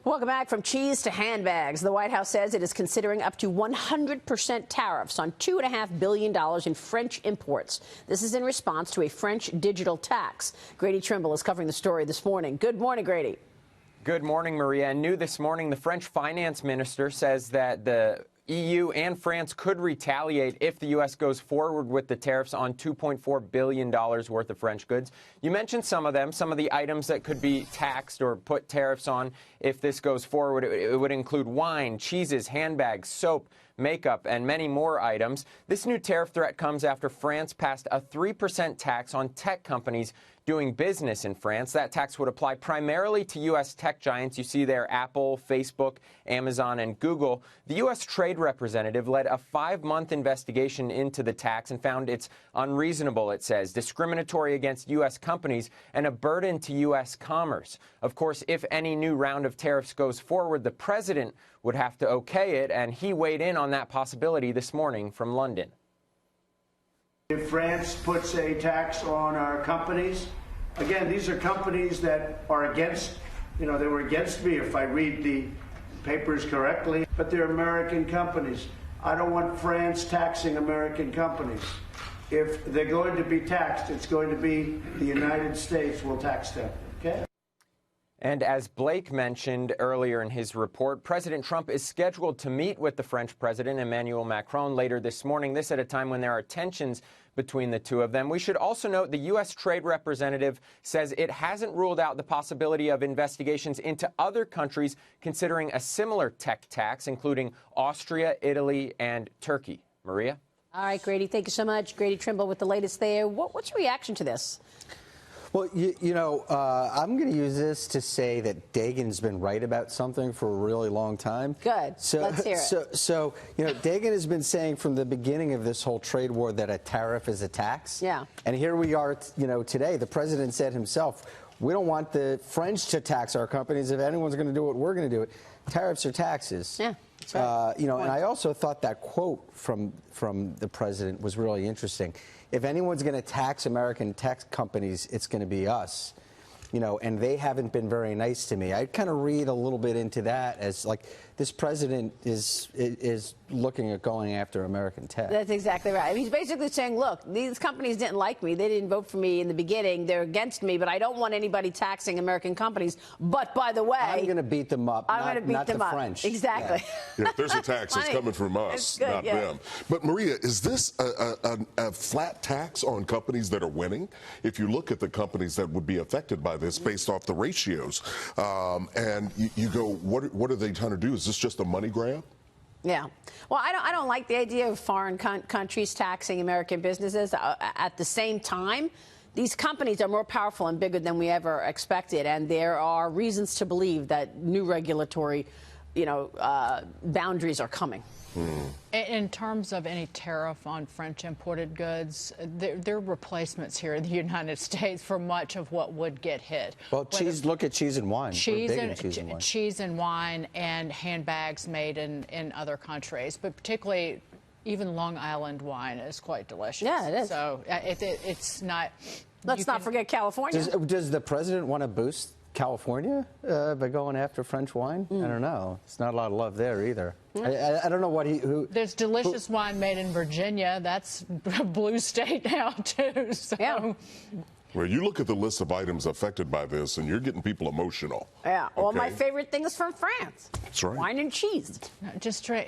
Welcome back. From cheese to handbags, the White House says it is considering up to 100% tariffs on $2.5 billion in French imports. This is in response to a French digital tax. Grady Trimble is covering the story this morning. Good morning, Grady. Good morning, Maria. And new this morning, the French finance minister says that the EU and France could retaliate if the U.S. goes forward with the tariffs on $2.4 billion worth of French goods. You mentioned some of them, some of the items that could be taxed or put tariffs on if this goes forward. It would include wine, cheeses, handbags, soap, makeup, and many more items. This new tariff threat comes after France passed a 3% tax on tech companies doing business in France. That tax would apply primarily to U.S. tech giants. You see there Apple, Facebook, Amazon, and Google. The U.S. trade representative led a 5-month investigation into the tax and found it's unreasonable, it says, discriminatory against U.S. companies, and a burden to U.S. commerce. Of course, if any new round of tariffs goes forward, the president would have to okay it, and he weighed in on that possibility this morning from London. If France puts a tax on our companies, again, these are companies that are against, they were against me if I read the papers correctly, but they're American companies. I don't want France taxing American companies. If they're going to be taxed, it's going to be the United States will tax them, okay? And as Blake mentioned earlier in his report, President Trump is scheduled to meet with the French President Emmanuel Macron later this morning, this at a time when there are tensions between the two of them. We should also note the U.S. Trade Representative says it hasn't ruled out the possibility of investigations into other countries considering a similar tech tax, including Austria, Italy, and Turkey. Maria? All right, Grady, thank you so much. Grady Trimble with the latest there. What's your reaction to this? Well, I'm going to use this to say that Dagen's been right about something for a really long time. Good. Let's hear it. So, Dagen has been saying from the beginning of this whole trade war that a tariff is a tax. Yeah. And here we are, today. The president said himself, we don't want the French to tax our companies. If anyone's going to do it, we're going to do it. Tariffs are taxes. Yeah. That's right. And I also thought that quote from the president was really interesting. If anyone's going to tax American tech companies, it's going to be us. And they haven't been very nice to me. I kind of read a little bit into that as like this president is looking at going after American tech. That's exactly right. He's basically saying, look, these companies didn't like me. They didn't vote for me in the beginning. They're against me, but I don't want anybody taxing American companies. But by the way, I'm going to beat them up, not the French. Exactly. Yeah, if there's a tax, it's coming from us, not them. But Maria, is this a flat tax on companies that are winning? If you look at the companies that would be affected by this based off the ratios, and you go, what are they trying to do? Is this just a money grab? Yeah. Well, I don't like the idea of foreign countries taxing American businesses. At the same time, these companies are more powerful and bigger than we ever expected, and there are reasons to believe that new regulatory, boundaries are coming. In terms of any tariff on French imported goods, there are replacements here in the United States for much of what would get hit. Well, look at cheese and wine. Cheese and wine and handbags made in other countries, but particularly even Long Island wine is quite delicious. Yeah, it is. So it's not. Let's not forget California. Does the president want to boost California by going after French wine? I don't know. It's not a lot of love there either. I don't know what There's delicious wine made in Virginia. That's a blue state now, too. So. Yeah. Well, you look at the list of items affected by this, and you're getting people emotional. Yeah. Well, my favorite thing is from France. That's right. Wine and cheese. Just try.